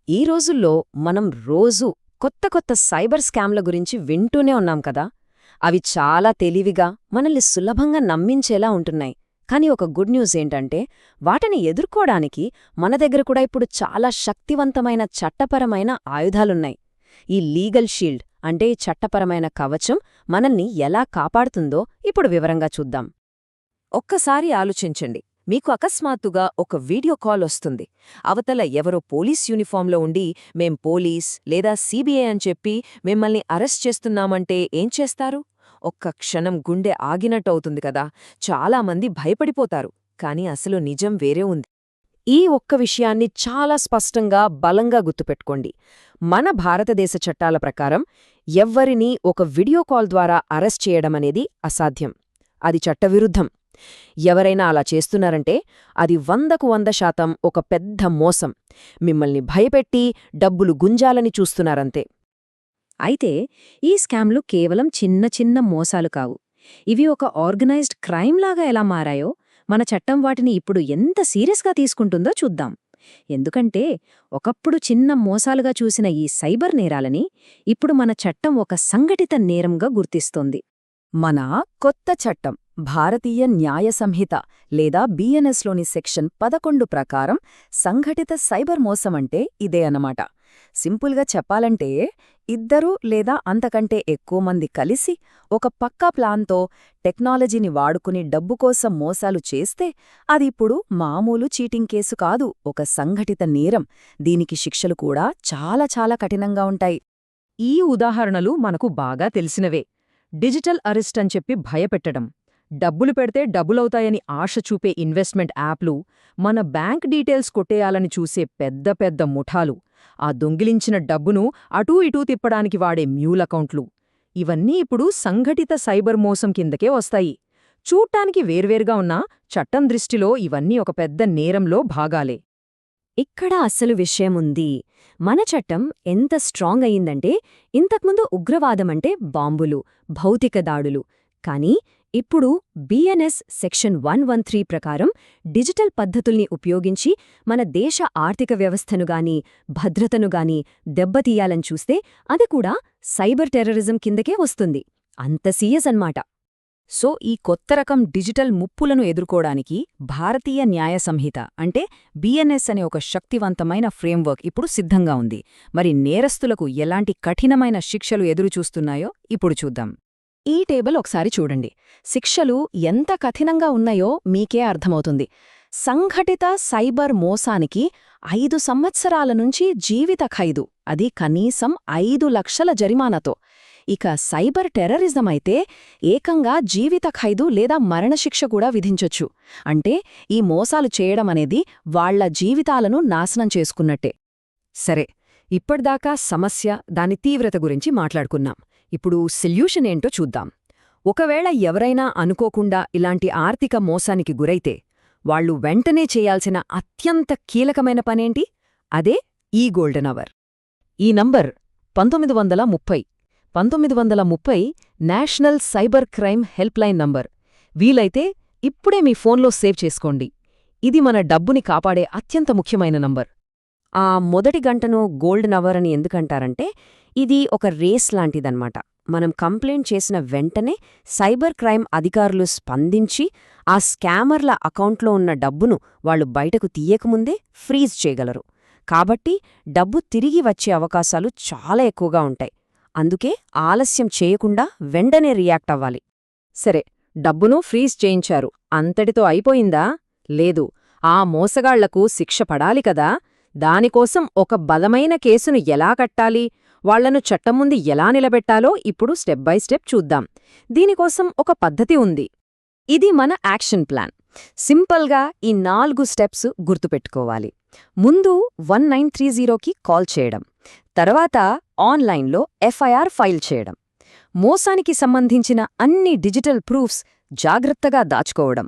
ఈ రోజుల్లో మనం రోజూ కొత్త కొత్త సైబర్ స్కామ్ల గురించి వింటూనే ఉన్నాం కదా. అవి చాలా తెలివిగా మనల్ని సులభంగా నమ్మించేలా ఉంటున్నాయి. కానీ ఒక గుడ్ న్యూస్ ఏంటంటే వాటిని ఎదుర్కోడానికి మన దగ్గర కూడా ఇప్పుడు చాలా శక్తివంతమైన చట్టపరమైన ఆయుధాలున్నాయి. ఈ లీగల్ షీల్డ్ అంటే ఈ చట్టపరమైన కవచం మనల్ని ఎలా కాపాడుతుందో ఇప్పుడు వివరంగా చూద్దాం. ఒక్కసారి ఆలోచించండి. మీకు అకస్మాత్తుగా ఒక వీడియో కాల్ వస్తుంది. అవతల ఎవరో పోలీస్ యూనిఫాంలో ఉండి మేం పోలీస్ లేదా సీబీఐ అని చెప్పి మిమ్మల్ని అరెస్ట్ చేస్తున్నామంటే ఏం చేస్తారు? ఒక్క క్షణం గుండె ఆగినట్టవుతుంది కదా. చాలామంది భయపడిపోతారు. కాని అసలు నిజం వేరే ఉంది. ఈ ఒక్క విషయాన్ని చాలా స్పష్టంగా బలంగా గుర్తుపెట్టుకోండి. మన భారతదేశ చట్టాల ప్రకారం ఎవ్వరినీ ఒక వీడియో కాల్ ద్వారా అరెస్ట్ చేయడమనేది అసాధ్యం. అది చట్టవిరుద్ధం. ఎవరైనా అలా చేస్తున్నారంటే అది 100% ఒక పెద్ద మోసం. మిమ్మల్ని భయపెట్టి డబ్బులు గుంజాలని చూస్తున్నారంతే. అయితే ఈ స్కామ్లు కేవలం చిన్న చిన్న మోసాలు కావు. ఇవి ఒక ఆర్గనైజ్డ్ క్రైమ్ లాగా ఎలా మారాయో మన చట్టం వాటిని ఇప్పుడు ఎంత సీరియస్గా తీసుకుంటుందో చూద్దాం. ఎందుకంటే ఒకప్పుడు చిన్న మోసాలుగా చూసిన ఈ సైబర్ నేరాలని ఇప్పుడు మన చట్టం ఒక సంఘటిత నేరంగా గుర్తిస్తోంది. మన కొత్త చట్టం భారతీయ న్యాయ సంహిత లేదా బిఎన్ఎస్లోని సెక్షన్ 11 ప్రకారం సంఘటిత సైబర్ మోసమంటే ఇదే అన్నమాట. సింపుల్గా చెప్పాలంటే ఇద్దరు లేదా అంతకంటే ఎక్కువ మంది కలిసి ఒక పక్కా ప్లాన్తో టెక్నాలజీని వాడుకుని డబ్బు కోసం మోసాలు చేస్తే అది ఇప్పుడు మామూలు చీటింగ్ కేసు కాదు, ఒక సంఘటిత నేరం. దీనికి శిక్షలు కూడా చాలా చాలా కఠినంగా ఉంటాయి. ఈ ఉదాహరణలు మనకు బాగా తెలిసినవే. డిజిటల్ అరెస్ట్ అని చెప్పి భయపెట్టడం, డబ్బులు పెడితే డబ్బులవుతాయని ఆశ చూపే ఇన్వెస్ట్మెంట్ యాప్లు, మన బ్యాంక్ డీటెయిల్స్ కొట్టేయాలని చూసే పెద్ద పెద్ద ముఠాలు, ఆ దొంగిలించిన డబ్బును అటూ ఇటూ తిప్పడానికి వాడే మ్యూల్ అకౌంట్లు, ఇవన్నీ ఇప్పుడు సంఘటిత సైబర్ మోసం కిందకే వస్తాయి. చూడ్డానికి వేర్వేరుగా ఉన్నా చట్టం దృష్టిలో ఇవన్నీ ఒక పెద్ద నేరంలో భాగాలే. ఇక్కడ అసలు విషయముంది. మన చట్టం ఎంత స్ట్రాంగ్ అయ్యిందంటే ఇంతకుముందు ఉగ్రవాదమంటే బాంబులు, భౌతిక దాడులు. కానీ ఇప్పుడు బిఎన్ఎస్ సెక్షన్ 113 ప్రకారం డిజిటల్ పద్ధతుల్ని ఉపయోగించి మన దేశ ఆర్థిక వ్యవస్థనుగాని భద్రతనుగాని దెబ్బతీయాలని చూస్తే అది కూడా సైబర్ టెర్రరిజం కిందకే వస్తుంది. అంత సీరియస్ అన్నమాట. సో ఈ కొత్త రకం డిజిటల్ ముప్పులను ఎదుర్కోడానికి భారతీయ న్యాయ సంహిత అంటే బిఎన్ఎస్ అనే ఒక శక్తివంతమైన ఫ్రేమ్వర్క్ ఇప్పుడు సిద్ధంగా ఉంది. మరి నేరస్తులకు ఎలాంటి కఠినమైన శిక్షలు ఎదురుచూస్తున్నాయో ఇప్పుడు చూద్దాం. ఈ టేబుల్ ఒకసారి చూడండి. శిక్షలు ఎంత కఠినంగా ఉన్నాయో మీకే అర్థమవుతుంది. సంఘటిత సైబర్ మోసానికి 5 సంవత్సరాల నుంచి జీవిత ఖైదు, అది కనీసం 5 లక్షల జరిమానాతో. ఇక సైబర్ టెర్రరిజం అయితే ఏకంగా జీవిత ఖైదు లేదా మరణశిక్ష కూడా విధించొచ్చు. అంటే ఈ మోసాలు చేయడమనేది వాళ్ల జీవితాలను నాశనం చేసుకున్నట్టే. సరే, ఇప్పటిదాకా సమస్య, దాని తీవ్రత గురించి మాట్లాడుకున్నాం. ఇప్పుడు సొల్యూషన్ ఏంటో చూద్దాం. ఒకవేళ ఎవరైనా అనుకోకుండా ఇలాంటి ఆర్థిక మోసానికి గురైతే వాళ్లు వెంటనే చేయాల్సిన అత్యంత కీలకమైన పనేంటి? అదే ఈ గోల్డెన్ అవర్. ఈ number 1930 national cyber crime helpline number. వీలైతే ఇప్పుడే మీ ఫోన్లో సేవ్ చేసుకోండి. ఇది మన డబ్బుని కాపాడే అత్యంత ముఖ్యమైన నంబర్. ఆ మొదటి గంటను గోల్డెన్ అవర్ అని ఎందుకంటారంటే ఇది ఒక రేస్ లాంటిదన్నమాట. మనం కంప్లైంట్ చేసిన వెంటనే సైబర్ క్రైమ్ అధికారులు స్పందించి ఆ స్కామర్ల అకౌంట్లో ఉన్న డబ్బును వాళ్లు బయటకు తీయకముందే ఫ్రీజ్ చేయగలరు. కాబట్టి డబ్బు తిరిగి వచ్చే అవకాశాలు చాలా ఎక్కువగా ఉంటాయి. అందుకే ఆలస్యం చేయకుండా వెంటనే రియాక్ట్ అవ్వాలి. సరే, డబ్బును ఫ్రీజ్ చేయించారు, అంతటితో అయిపోయిందా? లేదు, ఆ మోసగాళ్లకు శిక్ష పడాలి కదా. దానికోసం ఒక బలమైన కేసును ఎలా కట్టాలి, వాళ్లను చట్టం ముందు ఎలా నిలబెట్టాలో ఇప్పుడు స్టెప్ బై స్టెప్ చూద్దాం. దీనికోసం ఒక పద్ధతి ఉంది. ఇది మన యాక్షన్ ప్లాన్. సింపుల్గా ఈ 4 స్టెప్స్ గుర్తుపెట్టుకోవాలి. ముందు 1930కి కాల్ చేయడం, తర్వాత ఆన్లైన్లో ఎఫ్ఐఆర్ ఫైల్ చేయడం, మోసానికి సంబంధించిన అన్ని డిజిటల్ ప్రూఫ్స్ జాగ్రత్తగా దాచుకోవడం,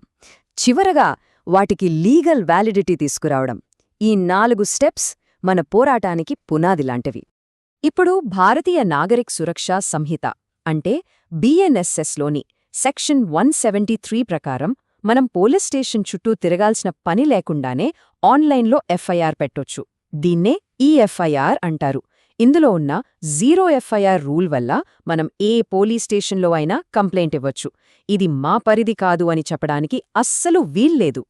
చివరగా వాటికి లీగల్ వ్యాలిడిటీ తీసుకురావడం. ఈ 4 స్టెప్స్ మన పోరాటానికి పునాదిలాంటివి. ఇప్పుడు భారతీయ నాగరిక్ సురక్షా సంహిత అంటే బిఎన్ఎస్ఎస్లోని సెక్షన్ 173 ప్రకారం మనం పోలీస్ స్టేషన్ చుట్టూ తిరగాల్సిన పని లేకుండానే ఆన్లైన్లో ఎఫ్ఐఆర్ పెట్టొచ్చు. దీన్నే ఈఎఫ్ఐఆర్ అంటారు. ఇందులో ఉన్న జీరో ఎఫ్ఐఆర్ రూల్ వల్ల మనం ఏ పోలీస్ స్టేషన్లో అయినా కంప్లైంట్ ఇవ్వచ్చు. ఇది మా పరిధి కాదు అని చెప్పడానికి అస్సలు వీల్లేదు.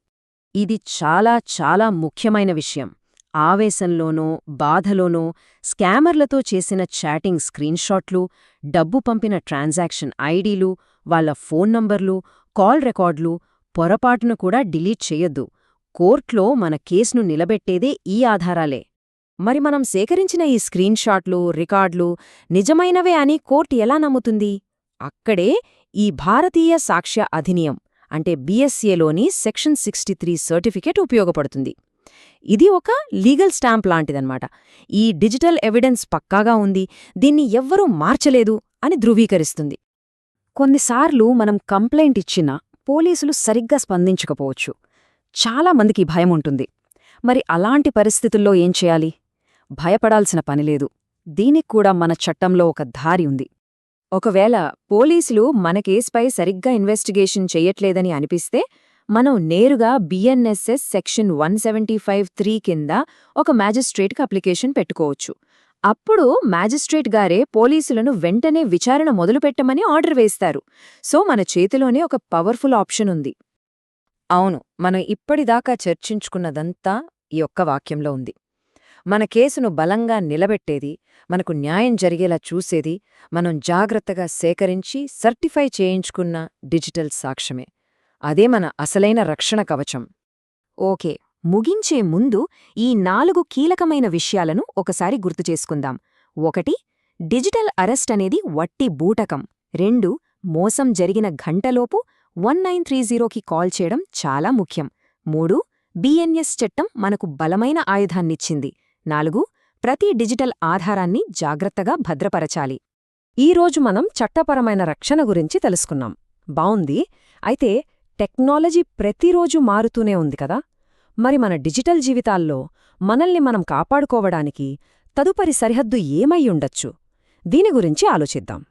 ఇది చాలా చాలా ముఖ్యమైన విషయం. ఆవేశంలోనో బాధలోనో స్కామర్లతో చేసిన చాటింగ్ స్క్రీన్షాట్లు, డబ్బు పంపిన ట్రాన్సాక్షన్ ఐడీలు, వాళ్ళ ఫోన్ నంబర్లు, కాల్ రికార్డులు పొరపాటున కూడా డిలీట్ చెయ్యొద్దు. కోర్ట్లో మన కేసును నిలబెట్టేదే ఈ ఆధారాలే. మరి మనం సేకరించిన ఈ స్క్రీన్షాట్లు, రికార్డులు నిజమైనవే అని కోర్టు ఎలా నమ్ముతుంది? అక్కడే ఈ భారతీయ సాక్ష్య అధినియం అంటే బీఎస్ఏలోని సెక్షన్ 63 సర్టిఫికేట్ ఉపయోగపడుతుంది. ఇది ఒక లీగల్ స్టాంప్ లాంటిదన్నమాట. ఈ డిజిటల్ ఎవిడెన్స్ పక్కాగా ఉంది, దీన్ని ఎవ్వరూ మార్చలేదు అని ధృవీకరిస్తుంది. కొన్నిసార్లు మనం కంప్లైంట్ ఇచ్చినా పోలీసులు సరిగ్గా స్పందించకపోవచ్చు. చాలా మందికి భయం ఉంటుంది. మరి అలాంటి పరిస్థితుల్లో ఏం చేయాలి? భయపడాల్సిన పనిలేదు. దీనికి కూడా మన చట్టంలో ఒక దారి ఉంది. ఒకవేళ పోలీసులు మన కేసుపై సరిగ్గా ఇన్వెస్టిగేషన్ చెయ్యట్లేదని అనిపిస్తే మనం నేరుగా బిఎన్ఎస్ఎస్ సెక్షన్ 175(3) కింద ఒక మ్యాజిస్ట్రేట్కి అప్లికేషన్ పెట్టుకోవచ్చు. అప్పుడు మ్యాజిస్ట్రేట్ గారే పోలీసులను వెంటనే విచారణ మొదలుపెట్టమని ఆర్డర్ వేస్తారు. సో మన చేతిలోనే ఒక పవర్ఫుల్ ఆప్షన్ ఉంది. అవును, మనం ఇప్పటిదాకా చర్చించుకున్నదంతా ఈ ఒక్క వాక్యంలో ఉంది. మన కేసును బలంగా నిలబెట్టేది, మనకు న్యాయం జరిగేలా చూసేది, మనం జాగ్రత్తగా సేకరించి సర్టిఫై చేయించుకున్న డిజిటల్ సాక్ష్యమే. అదే మన అసలైన రక్షణ కవచం. ఓకే, ముగించే ముందు ఈ 4 కీలకమైన విషయాలను ఒకసారి గుర్తుచేసుకుందాం. 1. డిజిటల్ అరెస్ట్ అనేది వట్టి బూటకం. 2. మోసం జరిగిన గంటలోపు 1930కి కాల్ చేయడం చాలా ముఖ్యం. 3. బిఎన్ఎస్ చట్టం మనకు బలమైన ఆయుధాన్నిచ్చింది. 4. ప్రతి డిజిటల్ ఆధారాన్ని జాగ్రత్తగా భద్రపరచాలి. ఈరోజు మనం చట్టపరమైన రక్షణ గురించి తెలుసుకున్నాం. బావుంది. అయితే టెక్నాలజీ ప్రతిరోజూ మారుతూనే ఉంది కదా. మరి మన డిజిటల్ జీవితాల్లో మనల్ని మనం కాపాడుకోవడానికి తదుపరి సరిహద్దు ఏమై ఉండొచ్చు? దీని గురించి ఆలోచిద్దాం.